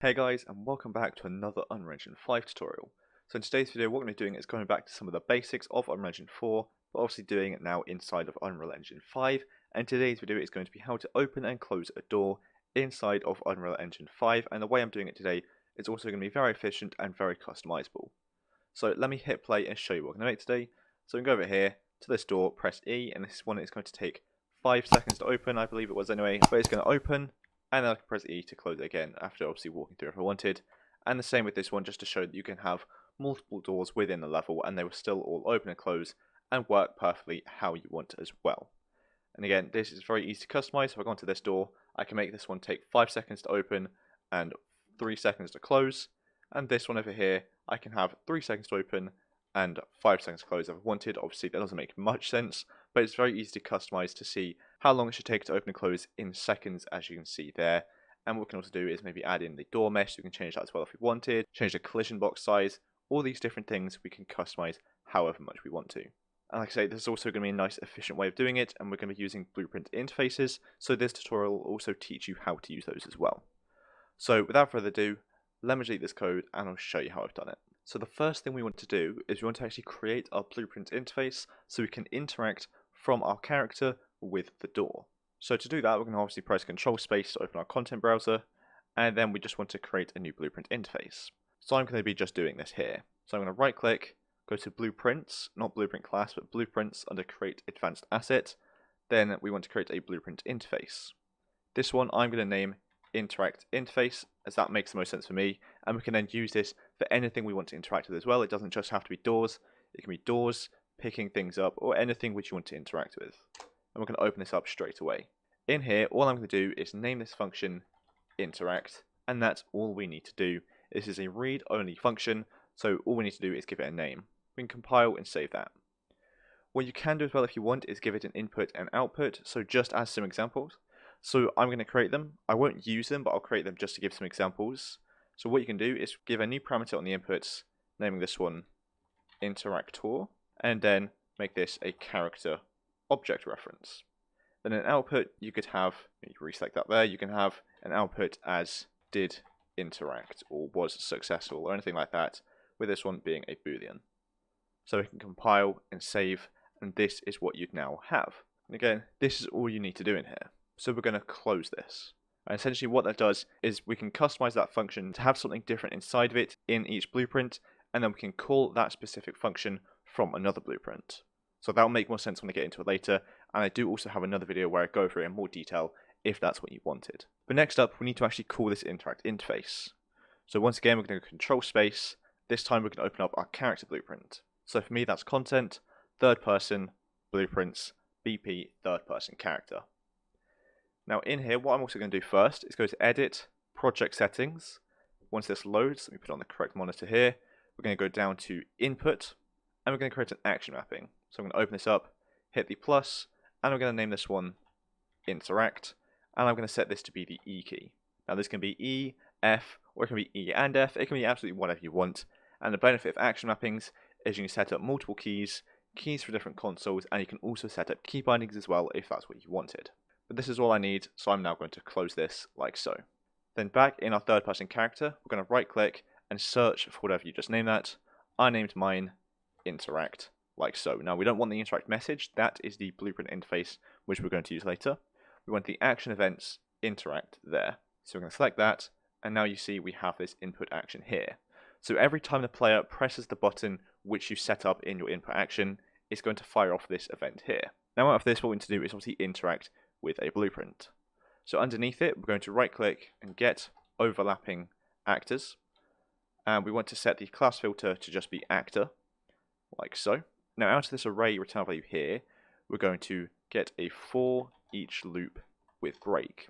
Hey guys, and welcome back to another Unreal Engine 5 tutorial. So in today's video what we're going to be doing is going back to some of the basics of Unreal Engine 4, but obviously doing it now inside of Unreal Engine 5, and today's video is going to be how to open and close a door inside of Unreal Engine 5, and the way I'm doing it today is also going to be very efficient and very customizable. So let me hit play and show you what we're going to make today. So we can go over here to this door, press E, and this one is going to take 5 seconds to open, I believe it was anyway, but it's going to open. And then I can press E to close it again after obviously walking through if I wanted. And the same with this one, just to show that you can have multiple doors within the level and they will still all open and close and work perfectly how you want as well. And again, this is very easy to customize. If I go onto this door, I can make this one take 5 seconds to open and 3 seconds to close. And this one over here, I can have 3 seconds to open and 5 seconds to close if I wanted. Obviously that doesn't make much sense, but it's very easy to customize to see how long it should take to open and close in seconds, as you can see there. And what we can also do is maybe add in the door mesh, so we can change that as well if we wanted, change the collision box size, all these different things we can customize however much we want to. And like I say, this is also going to be a nice efficient way of doing it, and we're going to be using blueprint interfaces, so this tutorial will also teach you how to use those as well. So without further ado, let me delete this code and I'll show you how I've done it. So the first thing we want to do is we want to actually create our blueprint interface so we can interact from our character with the door. So to do that, we're going to obviously press Control Space to open our content browser, and then we just want to create a new blueprint interface. So I'm going to be just doing this here. So I'm going to right click, go to Blueprints, not Blueprint Class, but Blueprints under Create Advanced Asset. Then we want to create a blueprint interface. This one I'm going to name Interact Interface, as that makes the most sense for me, and we can then use this for anything we want to interact with as well. It doesn't just have to be doors, it can be doors, picking things up, or anything which you want to interact with. And we're going to open this up straight away. In here, all I'm going to do is name this function interact, and that's all we need to do. This is a read-only function, so all we need to do is give it a name. We can compile and save that. What you can do as well if you want is give it an input and output, so just as some examples. So I'm going to create them. I won't use them, but I'll create them just to give some examples. So what you can do is give a new parameter on the inputs, naming this one interactor, and then make this a character object reference. Then an output you could have, you can reselect that there, you can have an output as did interact or was successful or anything like that, with this one being a boolean. So we can compile and save, and this is what you'd now have. And again, this is all you need to do in here. So we're going to close this. And essentially what that does is we can customize that function to have something different inside of it in each blueprint, and then we can call that specific function from another blueprint. So that'll make more sense when I get into it later, and I do also have another video where I go through it in more detail if that's what you wanted. But next up, we need to actually call this interact interface. So once again, we're going to go Control Space. This time we're going to open up our character blueprint. So for me, that's content, third person, blueprints, BP, third person character. Now in here, what I'm also going to do first is go to Edit, Project Settings. Once this loads, let me put on the correct monitor here. We're going to go down to Input, and we're going to create an action mapping. So I'm going to open this up, hit the plus, and I'm going to name this one Interact, and I'm going to set this to be the E key. Now this can be E, F, or it can be E and F. It can be absolutely whatever you want. And the benefit of action mappings is you can set up multiple keys for different consoles, and you can also set up key bindings as well if that's what you wanted. But this is all I need, so I'm now going to close this like so. Then back in our third person character, we're going to right click and search for whatever you just named that. I named mine interact, like so. Now we don't want the interact message, that is the blueprint interface which we're going to use later. We want the action events interact there. So we're going to select that, and now you see we have this input action here. So every time the player presses the button which you set up in your input action, it's going to fire off this event here. Now out of this, what we need to do is obviously interact with a blueprint. So underneath it, we're going to right click and get overlapping actors, and we want to set the class filter to just be actor, like so. Now out of this array return value here, we're going to get a for each loop with break.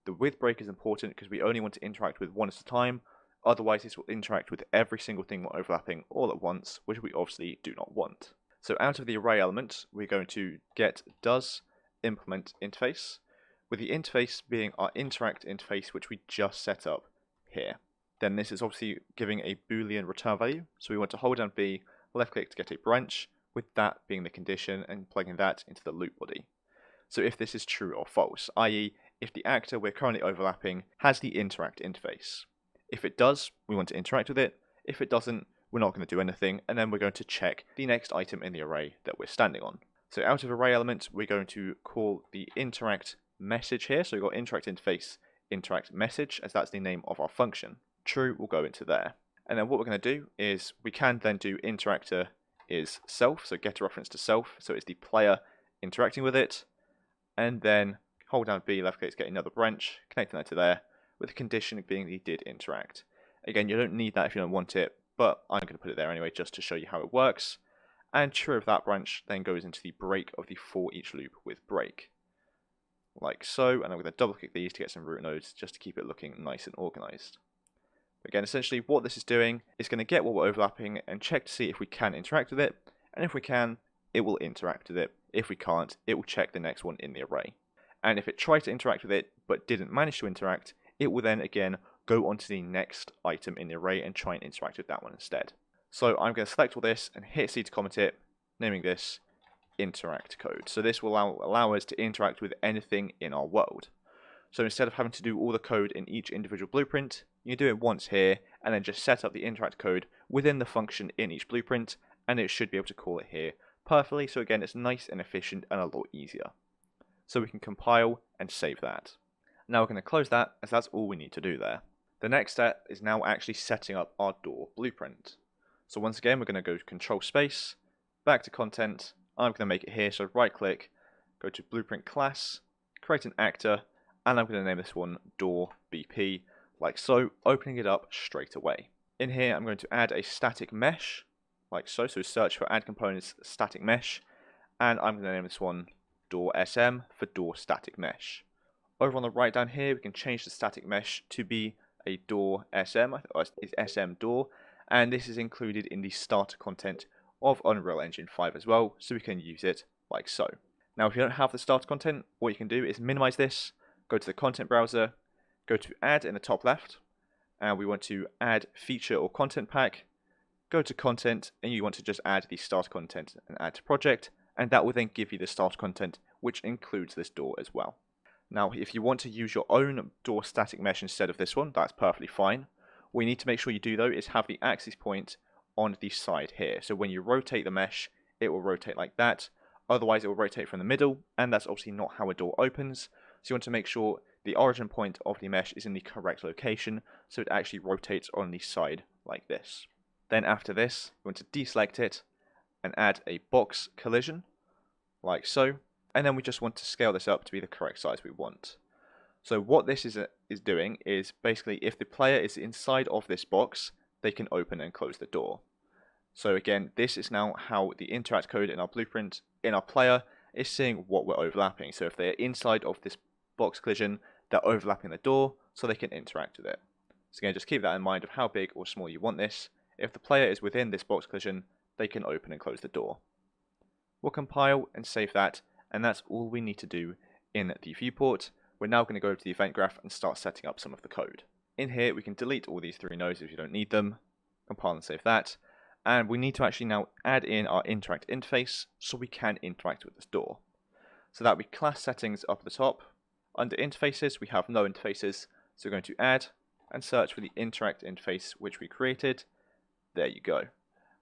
The with break is important because we only want to interact with one at a time, otherwise this will interact with every single thing we're overlapping all at once, which we obviously do not want. So out of the array element, we're going to get does implement interface, with the interface being our interact interface which we just set up here. Then this is obviously giving a boolean return value, so we want to hold down B, left click to get a branch, with that being the condition and plugging that into the loop body. So if this is true or false, i.e. if the actor we're currently overlapping has the interact interface. If it does, we want to interact with it. If it doesn't, we're not going to do anything, and then we're going to check the next item in the array that we're standing on. So out of array element, we're going to call the interact message here. So we've got interact interface, interact message, as that's the name of our function. True will go into there. And then what we're going to do is we can then do interactor is self, so get a reference to self, so it's the player interacting with it, and then hold down B, left click to get another branch, connecting that to there, with the condition being that you did interact. Again, you don't need that if you don't want it, but I'm going to put it there anyway just to show you how it works. And true of that branch then goes into the break of the for each loop with break. Like so, and I'm going to double click these to get some root nodes just to keep it looking nice and organized. Again, essentially what this is doing is going to get what we're overlapping and check to see if we can interact with it, and if we can, it will interact with it. If we can't, it will check the next one in the array. And if it tried to interact with it but didn't manage to interact, it will then again go on to the next item in the array and try and interact with that one instead. So I'm going to select all this and hit C to comment it, naming this interact code. So this will allow us to interact with anything in our world. So instead of having to do all the code in each individual blueprint, you do it once here and then just set up the interact code within the function in each blueprint, and it should be able to call it here perfectly. So again, it's nice and efficient and a lot easier. So we can compile and save that. Now we're going to close that, as that's all we need to do there. The next step is now actually setting up our door blueprint. So once again, we're going to go to control space, back to content. I'm going to make it here, so right click, go to blueprint class, create an actor, and I'm going to name this one door BP, like so, opening it up straight away. In here, I'm going to add a static mesh, like so, so search for add components static mesh, and I'm going to name this one door SM for door static mesh. Over on the right down here, we can change the static mesh to be a door SM, it's SM door, and this is included in the starter content of Unreal Engine 5 as well, so we can use it like so. Now if you don't have the starter content, what you can do is minimize this, go to the content browser, go to add in the top left, and we want to add feature or content pack, go to content, and you want to just add the starter content and add to project, and that will then give you the starter content, which includes this door as well. Now if you want to use your own door static mesh instead of this one, that's perfectly fine. What you need to make sure you do though is have the axis point on the side here. So when you rotate the mesh, it will rotate like that. Otherwise it will rotate from the middle, and that's obviously not how a door opens. So you want to make sure the origin point of the mesh is in the correct location, so it actually rotates on the side like this. Then after this, you want to deselect it and add a box collision, like so. And then we just want to scale this up to be the correct size we want. So what this is doing is basically if the player is inside of this box, they can open and close the door. So again, this is now how the interact code in our blueprint in our player is seeing what we're overlapping. So if they're inside of this box collision, they're overlapping the door, so they can interact with it. So again, just keep that in mind of how big or small you want this. If the player is within this box collision, they can open and close the door. We'll compile and save that, and that's all we need to do in the viewport. We're now going to go over to the event graph and start setting up some of the code. In here, we can delete all these three nodes if you don't need them, compile and save that, and we need to actually now add in our interact interface so we can interact with this door. So that would be class settings up at the top. Under interfaces, we have no interfaces, so we're going to add and search for the interact interface which we created. There you go.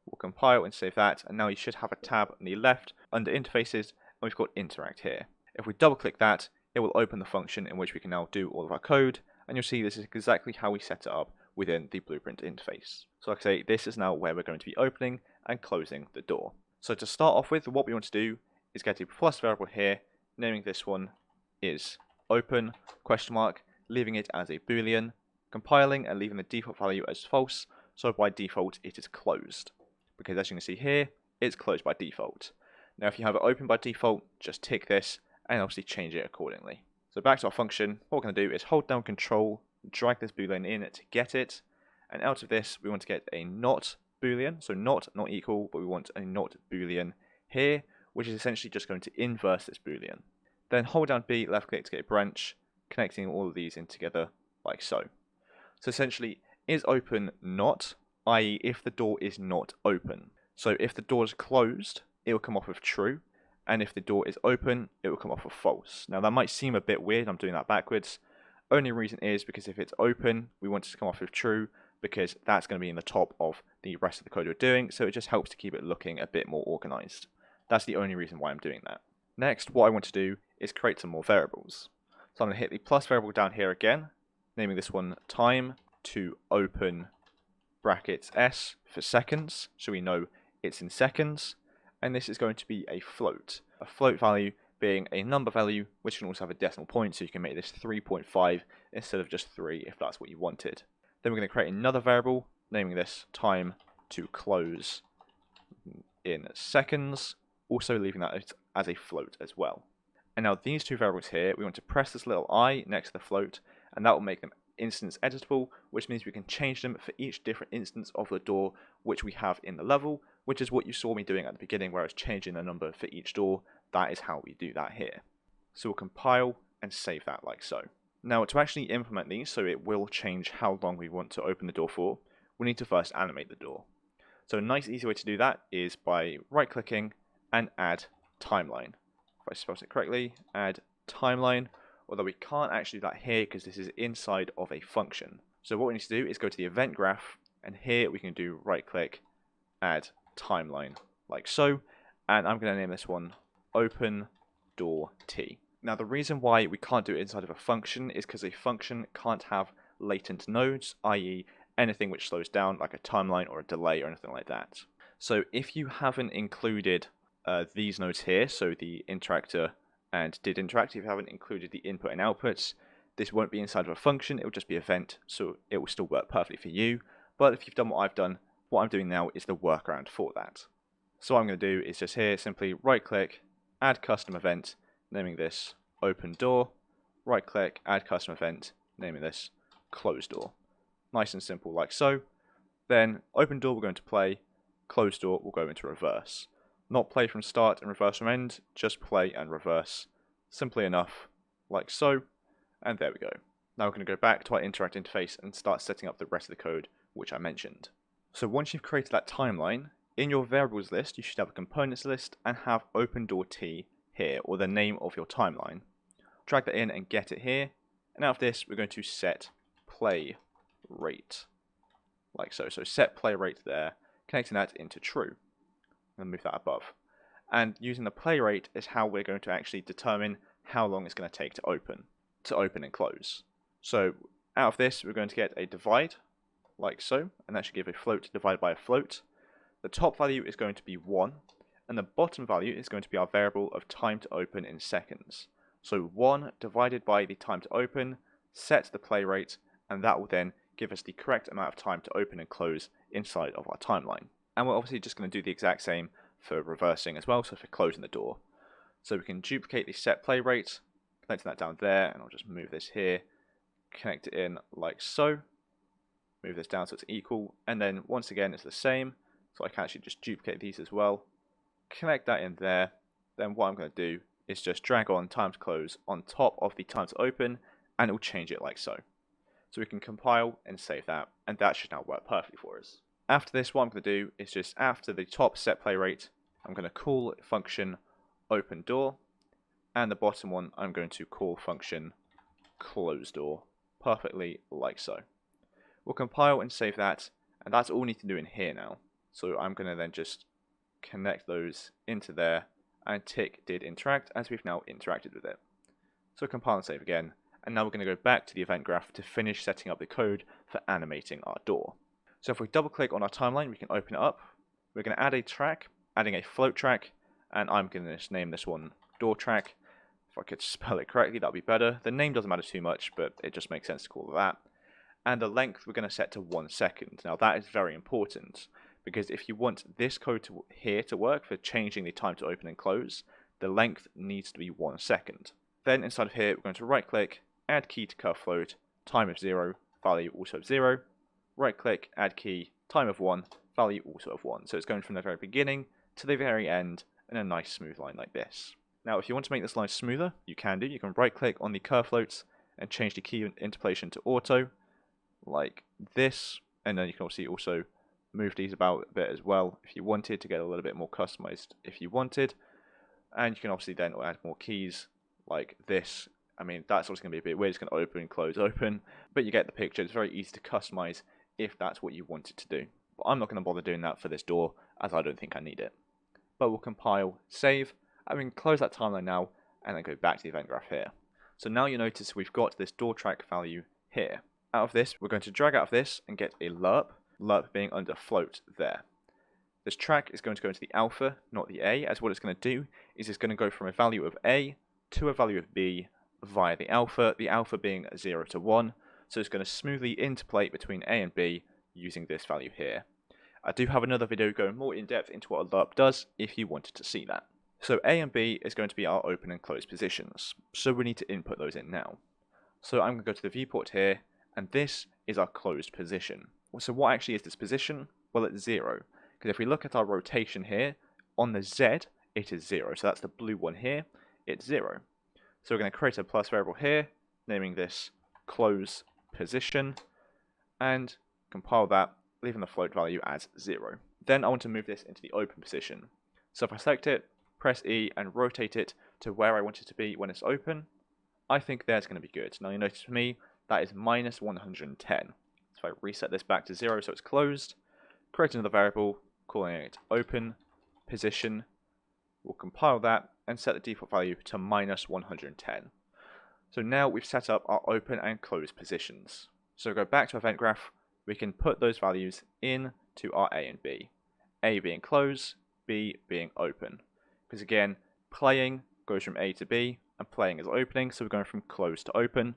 We'll compile and save that, and now you should have a tab on the left under interfaces, and we've got interact here. If we double click that, it will open the function in which we can now do all of our code, and you'll see this is exactly how we set it up within the blueprint interface. So like I say, this is now where we're going to be opening and closing the door. So to start off with, what we want to do is get a plus variable here, naming this one is open, question mark, leaving it as a boolean, compiling and leaving the default value as false, so by default it is closed. Because as you can see here, it's closed by default. Now if you have it open by default, just tick this and obviously change it accordingly. So back to our function, what we're going to do is hold down control, drag this boolean in to get it, and out of this we want to get a not boolean, so not equal, but we want a not boolean here, which is essentially just going to inverse this boolean. Then hold down B, left click to get a branch, connecting all of these in together like so. So essentially, is open not, i.e. if the door is not open. So if the door is closed, it will come off of true, and if the door is open, it will come off of false. Now that might seem a bit weird, I'm doing that backwards, Only reason is because if it's open, we want it to come off with true, because that's going to be in the top of the rest of the code we're doing, so it just helps to keep it looking a bit more organized. That's the only reason why I'm doing that. Next, what I want to do is create some more variables. So I'm going to hit the plus variable down here again, naming this one time to open brackets s for seconds, so we know it's in seconds, and this is going to be a float. A float value being a number value which can also have a decimal point, so you can make this 3.5 instead of just 3 if that's what you wanted. Then we're going to create another variable, naming this time to close in seconds, also leaving that as a float as well. And now these two variables here, we want to press this little I next to the float, and that will make them instance editable, which means we can change them for each different instance of the door which we have in the level, which is what you saw me doing at the beginning where I was changing the number for each door. That is how we do that here. So we'll compile and save that like so. Now to actually implement these so it will change how long we want to open the door for, we need to first animate the door. So a nice easy way to do that is by right clicking and add timeline. If I spelled it correctly, add timeline, although we can't actually do that here because this is inside of a function. So what we need to do is go to the event graph, and here we can do right click, add timeline like so, and I'm going to name this one open door t. Now the reason why we can't do it inside of a function is because a function can't have latent nodes, i.e. anything which slows down like a timeline or a delay or anything like that. So if you haven't included these nodes here, so the interactor and did interact, if you haven't included the input and outputs, this won't be inside of a function, it will just be event, so it will still work perfectly for you. But if you've done what I've done, what I'm doing now is the workaround for that. So what I'm going to do is just here simply right click, add custom event, naming this open door, right click, add custom event, naming this close door. Nice and simple like so. Then open door will go into play, closed door will go into reverse. Not play from start and reverse from end, just play and reverse. Simply enough, like so, and there we go. Now we're going to go back to our interact interface and start setting up the rest of the code which I mentioned. So once you've created that timeline, in your variables list you should have a components list and have open door t here, or the name of your timeline. Drag that in and get it here, and out of this we're going to set play rate, like so. So set play rate there, connecting that into true. And move that above. And using the play rate is how we're going to actually determine how long it's going to take to open and close. So out of this we're going to get a divide like so, and that should give a float divided by a float. The top value is going to be 1, and the bottom value is going to be our variable of time to open in seconds. So 1 divided by the time to open, set the play rate, and that will then give us the correct amount of time to open and close inside of our timeline. And we're obviously just going to do the exact same for reversing as well, so for closing the door. So we can duplicate the set play rate, connecting that down there, and I'll just move this here, connect it in like so, move this down so it's equal, and then once again it's the same, so I can actually just duplicate these as well, connect that in there. Then what I'm going to do is just drag on time to close on top of the time to open, and it will change it like so. So we can compile and save that, and that should now work perfectly for us. After this, what I'm going to do is just after the top set play rate, I'm going to call function open door, and the bottom one I'm going to call function close door, perfectly like so. We'll compile and save that, and that's all we need to do in here now. So I'm going to then just connect those into there and tick did interact as we've now interacted with it. So compile and save again, and now we're going to go back to the event graph to finish setting up the code for animating our door. So if we double click on our timeline, we can open it up. We're going to add a track, adding a float track, and I'm going to just name this one door track. If I could spell it correctly, that would be better. The name doesn't matter too much, but it just makes sense to call it that. And the length we're going to set to 1 second. Now that is very important, because if you want this code here to work for changing the time to open and close, the length needs to be 1 second. Then inside of here, we're going to right click, add key to curve float, time of 0, value also of 0. Right click, add key, time of 1, value also of 1. So it's going from the very beginning to the very end in a nice smooth line like this. Now if you want to make this line smoother, you can do. You can right click on the curve floats and change the key interpolation to auto, like this. And then you can obviously also move these about a bit as well if you wanted to get a little bit more customized if you wanted. And you can obviously then add more keys like this I mean, that's also going to be a bit weird. It's going to open, close, open, but you get the picture. It's very easy to customize if that's what you want it to do. But I'm not going to bother doing that for this door, as I don't think I need it. But we'll compile, save, and we can close that timeline now, and then go back to the event graph here. So now you notice we've got this door track value here. Out of this, we're going to drag out of this and get a lerp being under float there. This track is going to go into the alpha, not the A, as what it's going to do is it's going to go from a value of A to a value of B via the alpha being 0 to 1, so it's going to smoothly interpolate between A and B using this value here. I do have another video going more in depth into what a lerp does if you wanted to see that. So A and B is going to be our open and closed positions, so we need to input those in now. So I'm going to go to the viewport here, and this is our closed position. So what actually is this position? Well, it's 0, because if we look at our rotation here, on the Z, it is 0, so that's the blue one here, it's 0. So we're going to create a plus variable here, naming this close position, and compile that, leaving the float value as 0. Then I want to move this into the open position. So if I select it, press E and rotate it to where I want it to be when it's open, I think there's going to be good. Now you notice for me, that is minus 110. So if I reset this back to 0 so it's closed, create another variable, calling it open position, we'll compile that and set the default value to minus 110. So now we've set up our open and closed positions. So go back to event graph, we can put those values in to our A and B. A being close, B being open. Because again, playing goes from A to B, and playing is opening, so we're going from closed to open,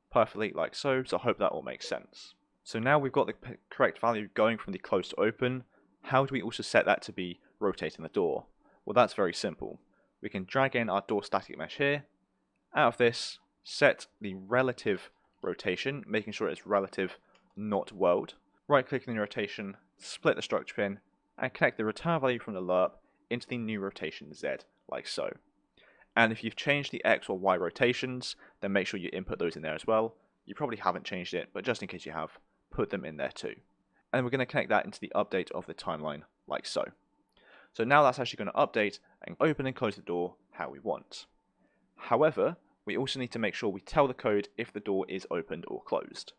perfectly like so, so I hope that all makes sense. So now we've got the correct value going from the closed to open, how do we also set that to be rotating the door? Well, that's very simple. We can drag in our door static mesh here, out of this, set the relative rotation, making sure it's relative, not world. Right click in the rotation, split the structure pin, and connect the return value from the lerp into the new rotation Z, like so. And if you've changed the X or Y rotations, then make sure you input those in there as well. You probably haven't changed it, but just in case you have, put them in there too. And we're going to connect that into the update of the timeline, like so. So now that's actually going to update and open and close the door how we want. However, we also need to make sure we tell the code if the door is opened or closed.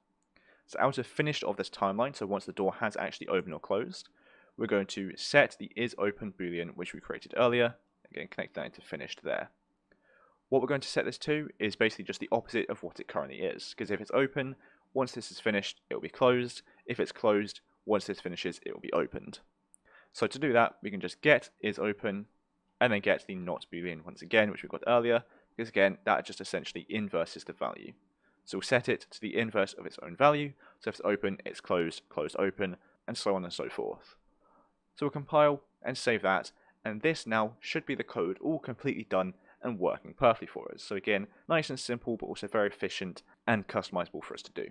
So out of finished of this timeline, so once the door has actually opened or closed, we're going to set the isOpen boolean which we created earlier, again connect that into finished there. What we're going to set this to is basically just the opposite of what it currently is, because if it's open, once this is finished, it will be closed. If it's closed, once this finishes, it will be opened. So to do that, we can just get isOpen, and then get the not boolean once again, which we got earlier, because again, that just essentially inverses the value. So we'll set it to the inverse of its own value, so if it's open, it's closed, closed, open, and so on and so forth. So we'll compile and save that, and this now should be the code all completely done and working perfectly for us. So again, nice and simple, but also very efficient and customizable for us to do.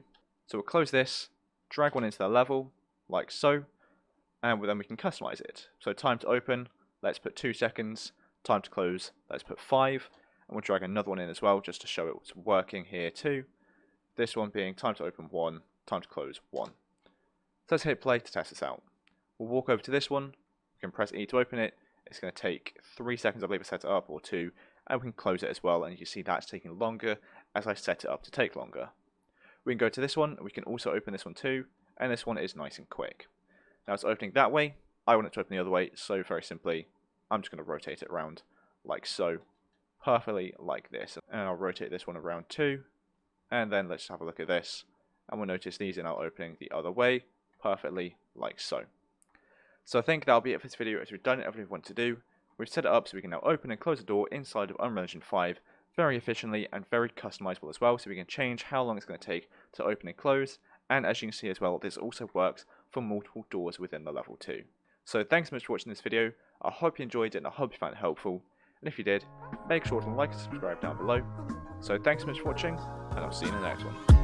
So we'll close this, drag one into the level, like so, and then we can customize it. So time to open, let's put 2 seconds, time to close, let's put 5, and we'll drag another one in as well, just to show it's working here too. This one being time to open 1, time to close 1. So let's hit play to test this out. We'll walk over to this one, we can press E to open it, it's going to take 3 seconds I believe to set it up, or 2, and we can close it as well, and you see that's taking longer as I set it up to take longer. We can go to this one, we can also open this one too, and this one is nice and quick. Now it's opening that way, I want it to open the other way, so very simply, I'm just going to rotate it around like so, perfectly like this. And I'll rotate this one around too, and then let's have a look at this, and we'll notice these are now opening the other way, perfectly like so. So I think that'll be it for this video, as we've done everything we want to do. We've set it up so we can now open and close the door inside of Unreal Engine 5 very efficiently and very customizable as well, so we can change how long it's going to take to open and close, and as you can see as well, this also works for multiple doors within the level too. So thanks so much for watching this video, I hope you enjoyed it and I hope you found it helpful, and if you did, make sure to like and subscribe down below. So thanks so much for watching, and I'll see you in the next one.